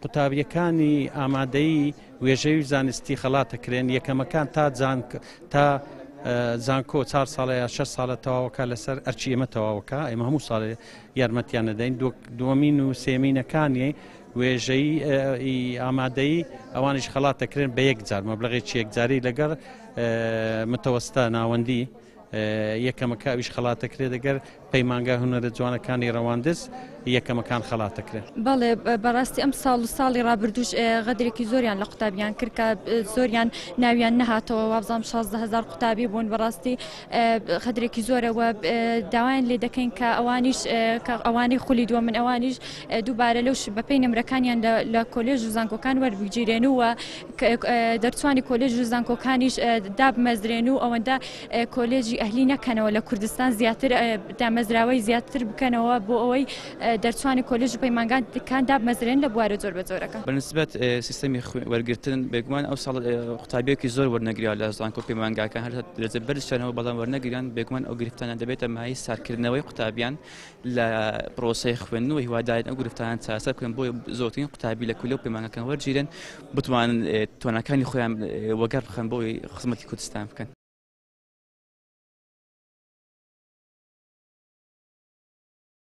قوتابیەکانی ئامادەیی وێژەوی زانستی خەڵاتەکرێن. یەکەمەکان تا زانکۆ 4 ساڵە یا 6 ساڵە تەواوەکە لەسەر ئەرچی ئێمە تەواوەکە، ئێمە هەموو ساڵێ یارمەتیان نەدەین. دووەمین و سێمینەکانی وێژەی ئامادەیی ئەوانیش خەڵاتەکرێن بە یەکجار مەبلەغێکی یەکجاری لەگەڵ متەوەستە ناوەندی یەکەمەکە ئەویش خەڵاتەکرێ دەگەر پەیمانگای هونەرە جوانەکانی ڕەواندز یەکەمەکان خەڵاتەکرێن. بەڵێ بەڕاستی ئەم ساڵ و ساڵی ڕابردوش غەدرێکی زۆریان لە قوتابیان کرد کە زۆریان ناویان نەهاتەوە، وابزانام 16,000 قوتابی بوون. بەڕاستی غەدرێکی زۆرەوە داوایان لێ دەکەین کە ئەوانەی خولی دووە من ئەوانیش دووبارە لەو بەپێی نمرەکانیان لە کۆلێژ و زانکۆکان وەربگیرێن و دەرچوانی کۆلێژ و زانکۆکانیش دابمەزرێن و ئەوەندە کۆلێژی ئەهلی نەکەنەوە لە کوردستان زیاتر دامەزراوەی زیاتر بکەنەوە بۆ ئەوەی دەرچوانی کۆلێژ و پەیمانگان دابمەزرێن لە بوارە زۆر بە جۆرەکە. بەنسبەت سیستەمی وەرگرتن بێگومان ئەو ساڵ قوتابیەکی زۆر وەرنەگریا لە زانکۆ پەیمانگاکان هەر دەرەجە بەرزشانەوە، بەڵام وەرنەگریان بێگومان ئەو گرفتانە دەبێتە مای سارکردنەوەی قوتابیان لە پرۆسەی خوێندنەوەی هیوادارن ئەو گرفتانان چارەسەر بکەن بۆ زۆرترین قوتابی لە کولە و پەیمانگاکان وەرگیرن بتوانن توانەکانی خۆیان وەگەر بخەن بۆی خزمەتی کوردستان بکەن.